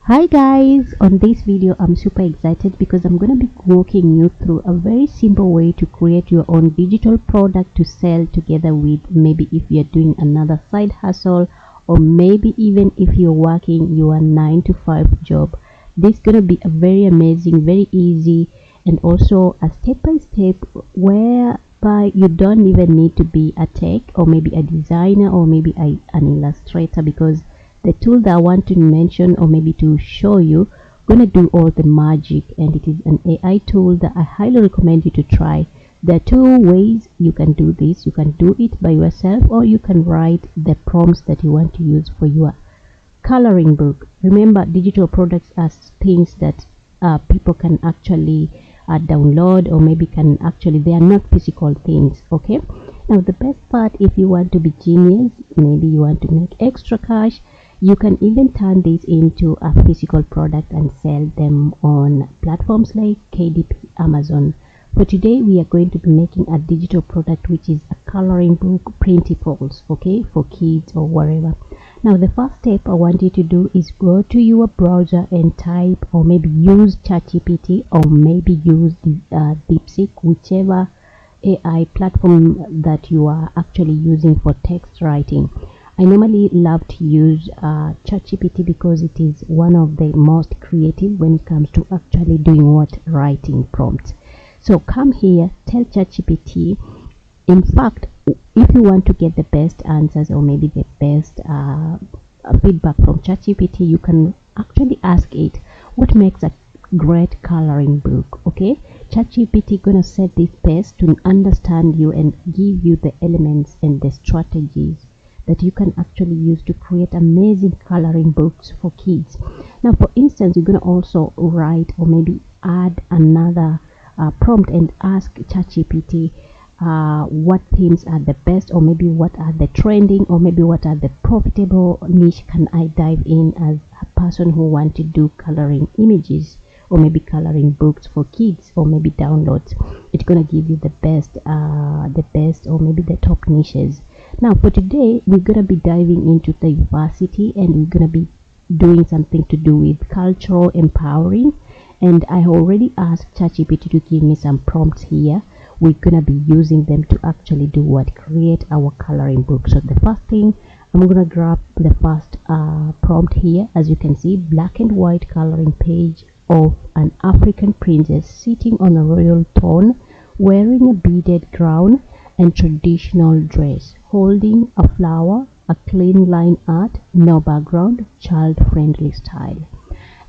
Hi guys, on this video I'm super excited because I'm going to be walking you through a very simple way to create your own digital product to sell together with maybe if you're doing another side hustle, or maybe even if you're working your 9-to-5 job. This is going to be a very amazing, very easy, and also a step-by-step whereby you don't even need to be a tech or maybe a designer or maybe an illustrator, because the tool that I want to mention or maybe to show you gonna do all the magic, and it is an AI tool that I highly recommend you to try. There are two ways you can do this. You can do it by yourself, or you can write the prompts that you want to use for your coloring book. Remember, digital products are things that people can actually download, or maybe they are not physical things. Okay, now the best part, if you want to be genius, maybe you want to make extra cash, you can even turn this into a physical product and sell them on platforms like KDP, Amazon. For today, we are going to be making a digital product, which is a coloring book printables, okay, for kids or whatever. Now, the first step I want you to do is go to your browser and type, or maybe use ChatGPT, or maybe use the DeepSeek, whichever AI platform that you are actually using for text writing. I normally love to use ChatGPT because it is one of the most creative when it comes to actually doing writing prompts. So come here, tell ChatGPT. In fact, if you want to get the best answers or maybe the best feedback from ChatGPT, you can actually ask it what makes a great coloring book. Okay, ChatGPT gonna set this best to understand you and give you the elements and the strategies that you can actually use to create amazing coloring books for kids. Now, for instance, you're going to also write or maybe add another prompt and ask ChatGPT what themes are the best, or maybe what are the trending, or maybe what are the profitable niche can I dive in as a person who want to do coloring images, or maybe coloring books for kids, or maybe downloads. It's going to give you the best or maybe the top niches. Now, for today, we're going to be diving into diversity, and we're going to be doing something to do with cultural empowering. And I already asked ChatGPT to give me some prompts here. We're going to be using them to actually create our coloring book. So the first thing, I'm going to grab the first prompt here. As you can see, black and white coloring page of an African princess sitting on a royal throne, wearing a beaded crown and traditional dress, holding a flower, a clean line art, no background, child-friendly style.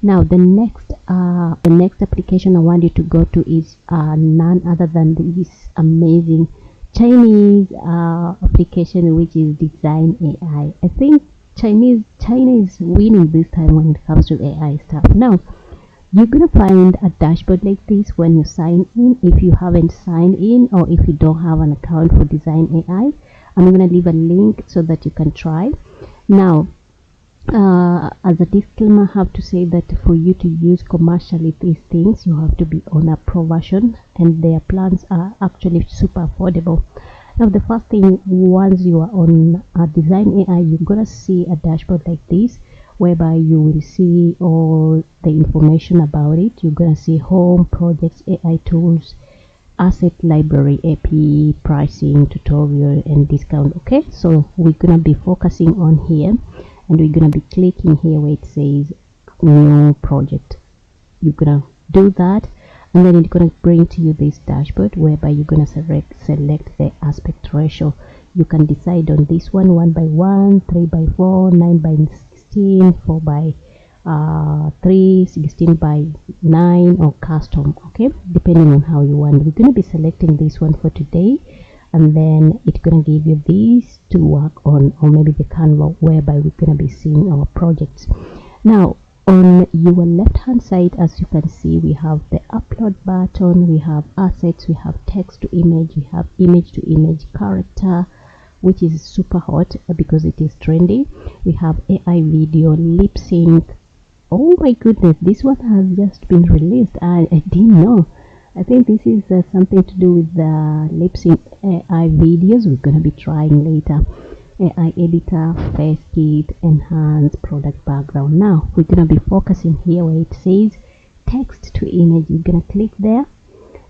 Now, the next application I want you to go to is none other than this amazing Chinese application, which is DZINE AI. I think China is winning this time when it comes to AI stuff. Now, you're gonna find a dashboard like this when you sign in. If you haven't signed in, or if you don't have an account for DZINE AI, I'm gonna leave a link so that you can try. Now, as a disclaimer, I have to say that for you to use commercially these things, you have to be on a pro version, and their plans are actually super affordable. Now, the first thing, once you are on DZINE AI, you're gonna see a dashboard like this, whereby you will see all the information about it. You're gonna see home, projects, AI tools, asset library, AP, pricing, tutorial, and discount. Okay, so we're gonna be focusing on here, and we're gonna be clicking here where it says new project. You're gonna do that, and then it's gonna bring to you this dashboard whereby you're gonna select the aspect ratio. You can decide on this one, 1:1, 3:4, 9:16, 4:3, 16:9, or custom. Okay, depending on how you want. We're going to be selecting this one for today, and then it's going to give you these to work on, or maybe the Canva, whereby we're going to be seeing our projects. Now, on your left hand side, as you can see, we have the upload button, we have assets, we have text to image, we have image to image character, which is super hot because it is trendy. We have AI video, lip sync. Oh my goodness, this one has just been released. I didn't know. I think this is something to do with the lip sync AI videos we're going to be trying later. AI editor, face kit, enhance product background. Now we're gonna be focusing here where it says text to image. You're gonna click there,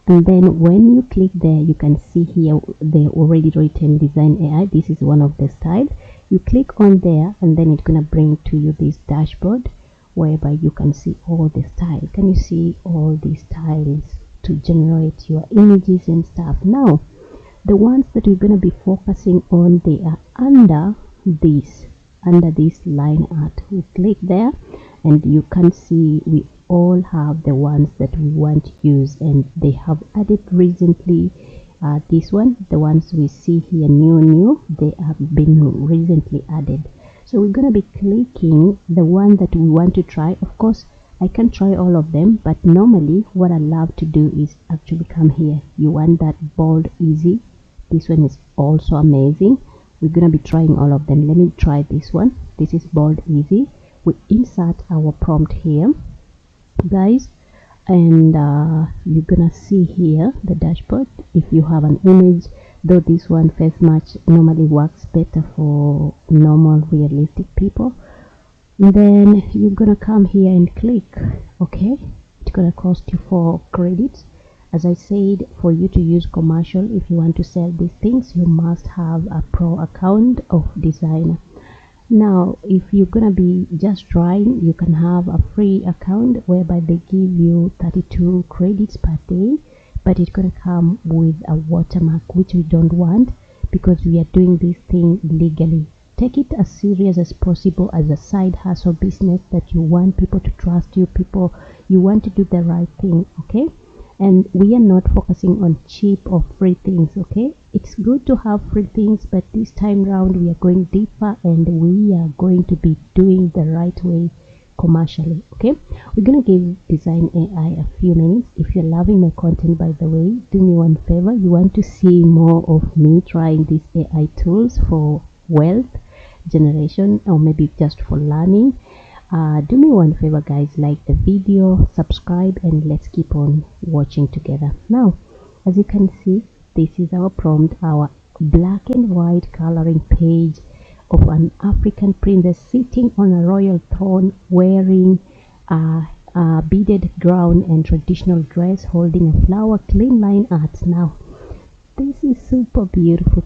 and then when you click there, you can see here they already written DZINE AI. This is one of the style. You click on there, and then it's gonna bring to you this dashboard whereby you can see all the style. Can you see all these styles to generate your images and stuff? Now the ones that we're going to be focusing on, they are under this line art. We click there, and you can see we all have the ones that we want to use, and they have added recently this one, the ones we see here new, they have been recently added. So we're going to be clicking the one that we want to try. Of course I can try all of them, but normally what I love to do is actually come here. You want that bold easy. This one is also amazing. We're going to be trying all of them. Let me try this one. This is bold easy. We insert our prompt here, guys, and you're gonna see here the dashboard. If you have an image, though this one face match normally works better for normal realistic people, then you're gonna come here and click okay. It's gonna cost you 4 credits. As I said, for you to use commercial, if you want to sell these things, you must have a pro account of DZINE. Now if you're gonna be just trying, you can have a free account whereby they give you 32 credits per day, but it's gonna come with a watermark, which we don't want because we are doing this thing legally. Take it as serious as possible as a side hustle business that you want people to trust you, you want to do the right thing, okay? And we are not focusing on cheap or free things, okay? It's good to have free things, but this time round we are going deeper, and we are going to be doing the right way commercially, okay? We're gonna give DZINE AI a few minutes. If you're loving my content, by the way, do me one favor. You want to see more of me trying these AI tools for wealth generation, or maybe just for learning, do me one favor, guys, like the video, subscribe, and let's keep on watching together. Now as you can see, this is our prompt, our black and white coloring page of an African princess sitting on a royal throne, wearing a beaded gown and traditional dress, holding a flower. Clean line art. Now this is super beautiful.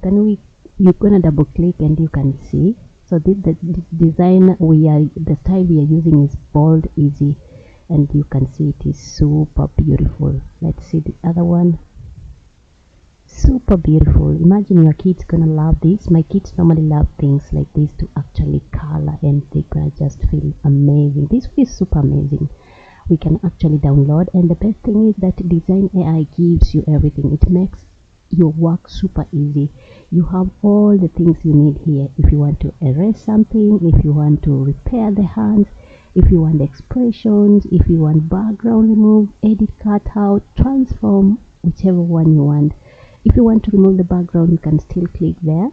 You're gonna double click and you can see. So the design the style we are using is bold easy, and you can see it is super beautiful. Let's see the other one. Super beautiful. Imagine your kids gonna love this. My kids normally love things like this to actually color, and they're gonna just feel amazing. This is super amazing. We can actually download, and the best thing is that DZINE AI gives you everything. It makes your work super easy. You have all the things you need here. If you want to erase something, if you want to repair the hands, if you want expressions, if you want background remove, edit, cut out, transform, whichever one you want. If you want to remove the background, you can still click there,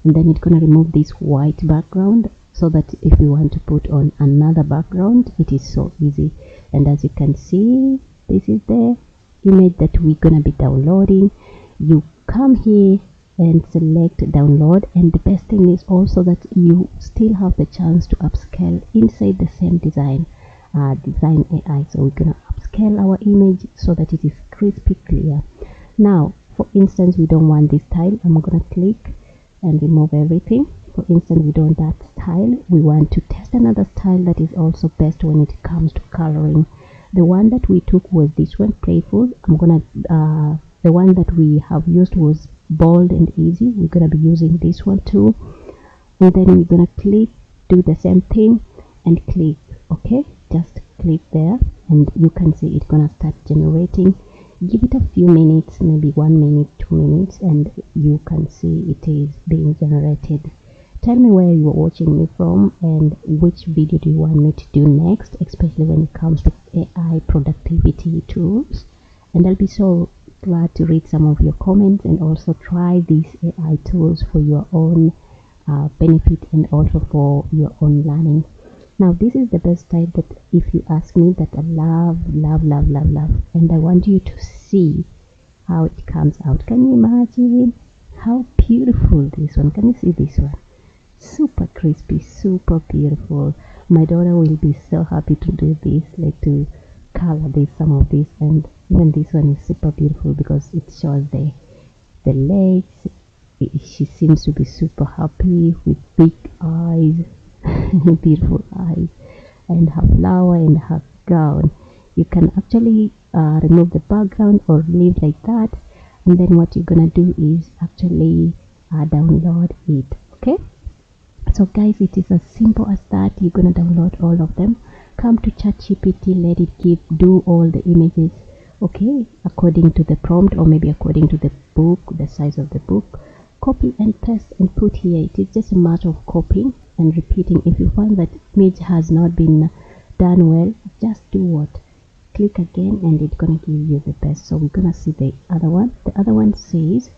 and then it's going to remove this white background, so that if you want to put on another background, it is so easy. And as you can see, this is the image that we're going to be downloading. You come here and select download, and the best thing is also that you still have the chance to upscale inside the same DZINE AI. So we're gonna upscale our image so that it is crispy clear. Now for instance, we don't want this style. I'm gonna click and remove everything. For instance, we don't want that style. We want to test another style that is also best when it comes to coloring. The one that we took was this one, playful. The one that we have used was bold and easy. We're gonna be using this one too, and then we're gonna click, do the same thing, and click okay. Just click there, and you can see it's gonna start generating. Give it a few minutes, maybe 1 minute, 2 minutes, and you can see it is being generated. Tell me where you are watching me from and which video do you want me to do next, especially when it comes to AI productivity tools, and I'll be so glad to read some of your comments and also try these AI tools for your own benefit and also for your own learning. Now this is the best style that, if you ask me, that I love, and I want you to see how it comes out. Can you imagine how beautiful this one? Can you see this one? super crispy, super beautiful. My daughter will be so happy to do this, like to color this, some of this, and even this one is super beautiful because it shows the legs. She seems to be super happy with big eyes, beautiful eyes, and her flower and her gown. You can actually remove the background or leave like that, and then what you're gonna do is actually download it. Okay, so guys, it is as simple as that. You're gonna download all of them, come to ChatGPT, let it do all the images, okay, according to the prompt or maybe according to the book, the size of the book. Copy and paste and put here. It is just a matter of copying and repeating. If you find that image has not been done well, just do what? Click again and it's gonna give you the best. So we're gonna see the other one. The other one says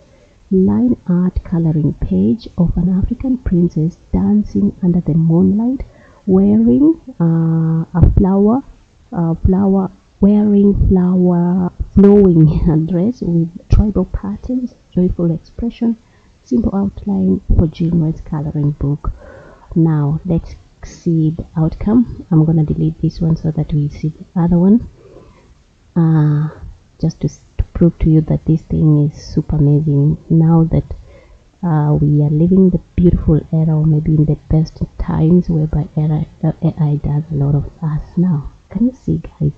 line art coloring page of an African princess dancing under the moonlight, wearing a flower wearing flower flowing dress with tribal patterns, joyful expression, simple outline for children's coloring book. Now let's see the outcome. I'm gonna delete this one so that we see the other one, just to prove to you that this thing is super amazing. Now that we are living the beautiful era, or maybe in the best times, whereby AI does a lot of us now. Can you see, guys?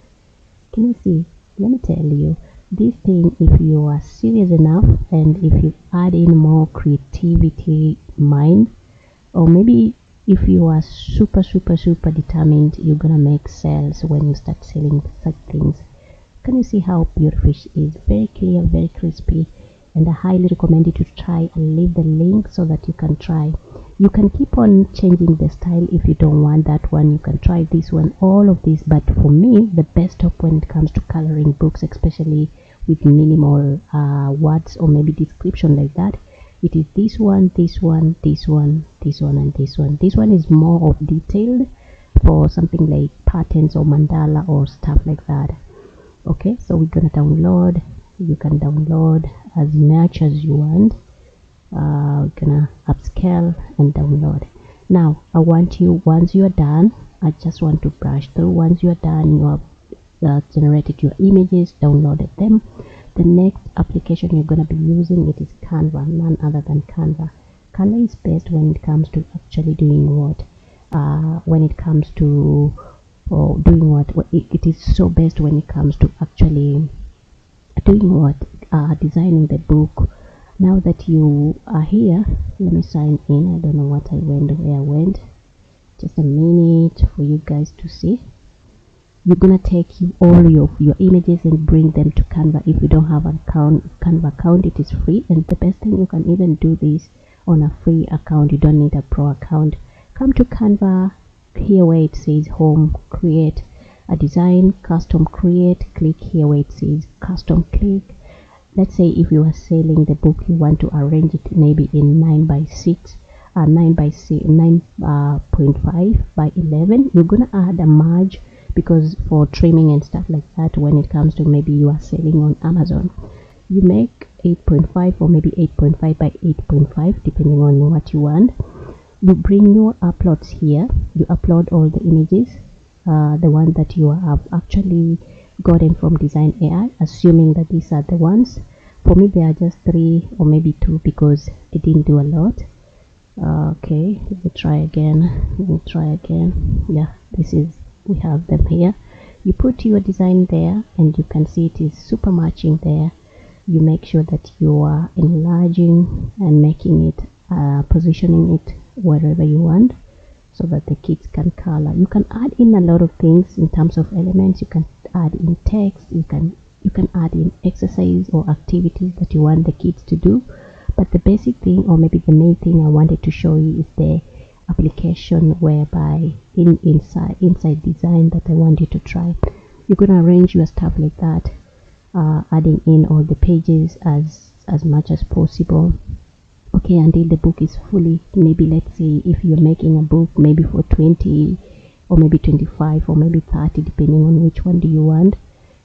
Can you see? Let me tell you, this thing, if you are serious enough and if you add in more creativity mind, or maybe if you are super determined, you're gonna make sales when you start selling such things. Can you see how beautiful she is? Very clear, very crispy, and I highly recommend you to try and leave the link so that you can try. You can keep on changing the style. If you don't want that one, you can try this one, all of this. But for me, the best of when it comes to coloring books, especially with minimal words or maybe description like that, it is this one, this one, this one, this one, and this one. This one is more of detailed for something like patterns or mandala or stuff like that. Okay, so we're gonna download. You can download as much as you want. We're gonna upscale and download. Now I want you, once you are done, I just want to brush through. Once you are done, you have generated your images, downloaded them. The next application you're going to be using, it is Canva, none other than Canva. Canva is best when it comes to actually doing what? When it comes to doing what? It is so best when it comes to actually doing what? Designing the book. Now that you are here, let me sign in. I don't know what I went, where I went. Just a minute for you guys to see. You're gonna take all your images and bring them to Canva. If you don't have an Canva account, it is free, and the best thing, you can even do this on a free account. You don't need a pro account. Come to Canva, here where it says home, create a design, custom create, click here where it says custom, click. Let's say if you are selling the book, you want to arrange it maybe in 9x6, 9.5 by 11. You're gonna add a margin, because for trimming and stuff like that, when it comes to maybe you are selling on Amazon, you make 8.5 or maybe 8.5 by 8.5 depending on what you want. You bring your uploads here. You upload all the images, the one that you have actually gotten from DZINE AI, assuming that these are the ones. For me, there are just 3 or maybe 2 because it didn't do a lot. Okay, let me try again. Yeah, this is, we have them here. You put your design there and you can see it is super matching there. You make sure that you are enlarging and making it, positioning it wherever you want, so that the kids can color. You can add in a lot of things in terms of elements. You can add in text, you can add in exercise or activities that you want the kids to do. But the basic thing, or maybe the main thing I wanted to show you, is the application whereby inside DZINE that I want you to try. You're gonna arrange your stuff like that, adding in all the pages as much as possible. Okay, until the book is fully, maybe let's say if you're making a book maybe for 20 or maybe 25 or maybe 30, depending on which one do you want.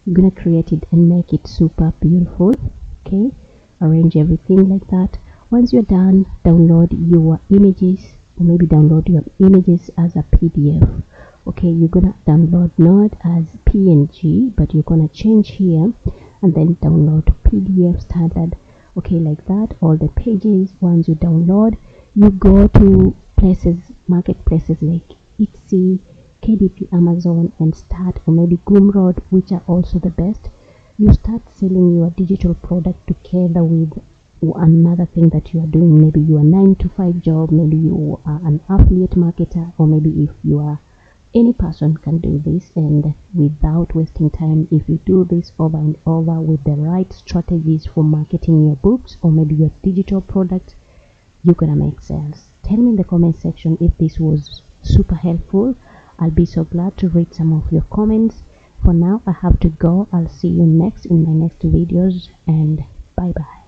You're gonna create it and make it super beautiful. Okay, arrange everything like that. Once you're done, download your images or maybe download your images as a PDF. Okay, you're gonna download not as PNG, but you're gonna change here and then download PDF standard. Okay, like that. All the pages, once you download, you go to places, marketplaces like Etsy, KDP, Amazon, and start, or maybe Gumroad, which are also the best. You start selling your digital product together with another thing that you are doing. Maybe you are 9 to 5 job, maybe you are an affiliate marketer, or maybe if you are any person can do this. And without wasting time, if you do this over and over with the right strategies for marketing your books or maybe your digital product, you're gonna make sales. Tell me in the comment section if this was super helpful. I'll be so glad to read some of your comments. For now, I have to go. I'll see you next in my next videos, and bye bye.